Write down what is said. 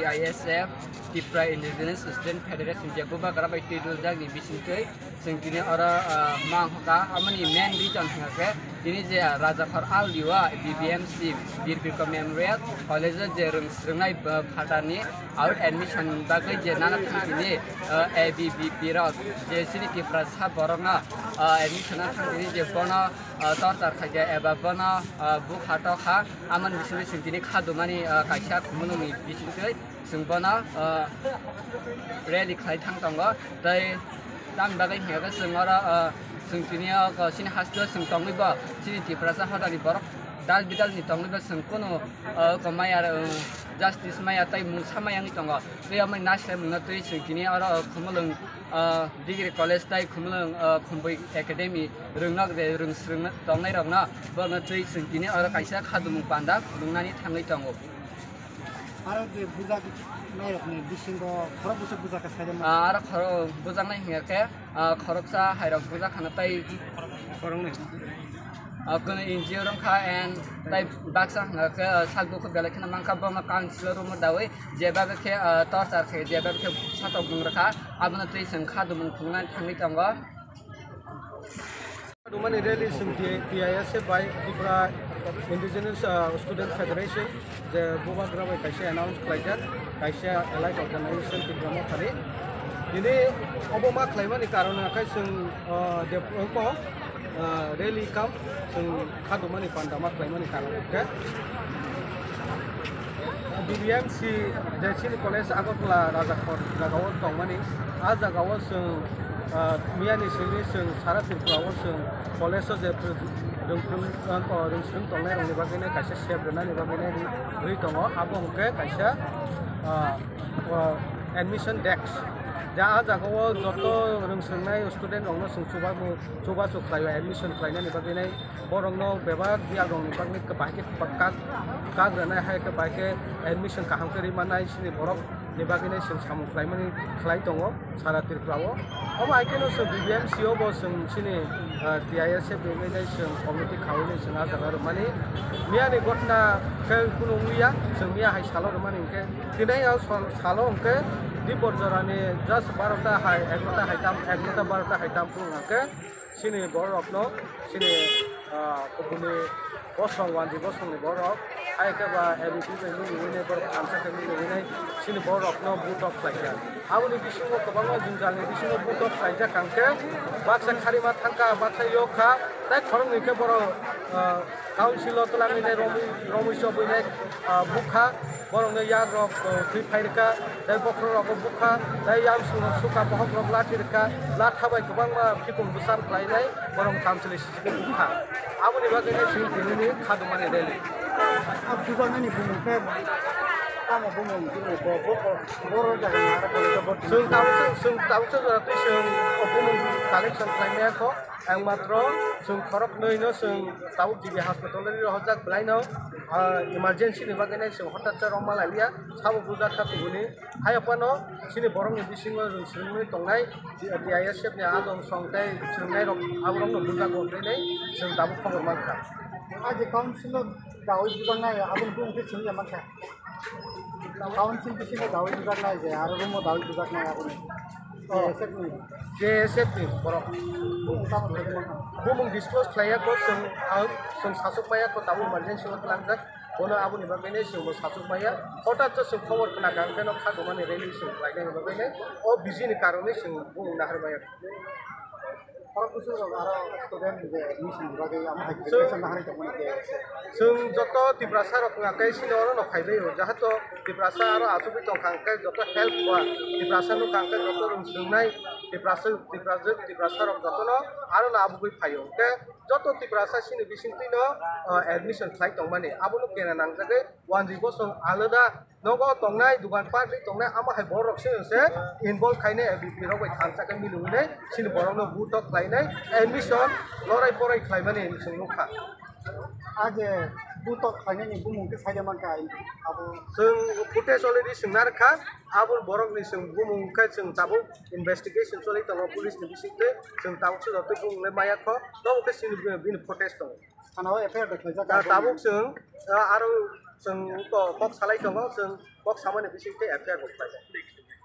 ISF Tipra Indigenous Student Federation Jagoba Karabai Tidul Jagni Bisintui Sengkini ora mangka amani main region hingga ini je Raja Khar Al Liwa BBMC Birbirka Memorial College je Rengai Phatani out admission bagai je nana thangini ABBP ra je sini Tipra sa borona admission thangini je bona tortar khaja eba bona bu khato kha aman bisini sengkini khadumani kaisa khumuni bisintui Sungpona rally khai thang tongo tai tam bagai hega sungara sungkinia ka sini hasdo sungtongi ba sini Tipra hadani borok dal bidal ni tongi ba sungkono kamaya justice maya tai mungsamaya ni tongo be amai nasle mungna tui sungkinia ara khumulung degree college tai khumulung khumboi academy rungnak de rungsrung tongai rokna ba na tui sungkinia ara kaisa khadumung panda lungnani thangai tongo Ara de buza nai rakni bisingo khara busa buza ka saja ara khara buza nai hinga ke kharoksa hairok buza khana tai korong ni akone NGO rong kha and tai baksa hinga ke salbu ko bela khana mangka bama councilor rum dawe jeba ke torchar ke jeba ke sato bung rakha abna tui sangkha dumung khungan thangni tangwa Duman rally sumti PISF by Tipra Indigenous Student Federation the Boba Grabai kaisa announce klajar kaisa allied organization Tipra mo khali ini oboma khlaimani karona kai sung depo rally kam sung khadumani pandama khlaimani karona ke BBMC Jaisin College Agotla Rajakot Jagawa tongmani a jagawa sung Miani sini sung Sara Tripura sung college je rungsrung tongnai rongni bagene kaisa save donani bagene ri tongo abo hongke kaisa admission desk ja jagao joto rungsrungnai student rongno sung chuba chuklai admission khlainani bagene borongno bebak biak rongni bagene kabake pakka kagrana hai kabake admission kahamkari manai sini borok ni bagene sung samu khlaimani khlai tongo Sara Tripura Om aikeno sung BBMC obo sung sini TISF bengene sung community khawini sung ajagar mani miani gotna khel kuno muya sung mia hai salo mani ke tinai au salo ke di borjorani just 12ta hai 11ta haitam 12ta haitam pung ke sini borokno sini kopuni bosong wanji bosong ni borok ai ke ba everything ni wine bor amsa ke ni wine sini borokno butok saja abuni bisingo kobangma jinjalni bisingo butok saja kangke baksa kharima thangka baksa yokha tai khorong ni ke boro council tolami ne romi sobine bukha borong ne yag rok free fire ka tai bokro rok bukha tai yam suka bohok rok latirka lathabai kobangma phikung busar khlainai borong council sisi bukha abuni bagene sing tinini khadumani deli Abdullah ni bumungke kamu bumung ini boro jaga ada kalau itu bot जों दाउसो जाहाथे जों अबुमं कालेक्शन खालामनाया थ' आं मात्र जों खरक नैनो जों दाउ गिबि हस्पिटालनि हजाक ब्लाइनो इमारजेन्सि नि बागैनो जों हठात रमा लालिया साबो बुजा थाखुनि हायपानो सिनि बरंनि बिसिङाव जों सोंनो दंनाय DISF नि आदम संथाय सोंनाय रक आबरंनो बुजा गंनै जों दाबो खबर मानखा aja council dawi juga naya abun pun ke sini aman ka council di sini dawi juga naya je aro rumo dawi juga naya abun JSF नि बरक बुमung disclose खालाया जों सासुक माया को दाबो इमारजेन्सि खालामदों बोनो आबुनि बागैनो जों सासुक माया हठात जों खबर खोनागा ओंखायनो खागमानि रेलि जों लायनायनि बागैनो अ बिजिनि कारणे जों बुंनो नाहरबाय orang kusur aro student je mission bagi am education hari to mane जों जत तिब्रासा रक ngakai sinoro no khaibai jahato तिब्रासा आरो आसुबि तं खांkai जत हेल्प हुआ तिब्रासा नु खांkai जत रं सोंनाय तिब्रासा रक जत न आरो ना आबुबै फायो के जत तिब्रासा सिनि बिसिंतिनो एडमिशन फ्लाइट दं माने आबुनु केना नांजागै वान जिबो सं आलादा नगो तंनाय दुकान पार्टी तंनाय आमा हाय बरक से इनवॉल्व खाइने एबीपी रक बाय थांजागै मिलुने सिनि बरकनो बुटक खाइनाय एडमिशन लराय पराय खाइमाने जों नुखा aja butok kayaknya nih bumung ke saya man ka abu जों फुटेज अलरेडी सोंना रखा आबुल बरकनि जों बुमुंखाय जों दाबो इनभेस्टिगेशन चलि दङ पुलिसनि बिसिंते जों दाबो जते बुंले मायाख दाबो सिनि बिन फुटेज दङ kana FIR dekho दा दाबो जों आरो जों तो बक्स सालाय दङ जों बक्स सामाने बिसिंते एफआईआर गखाय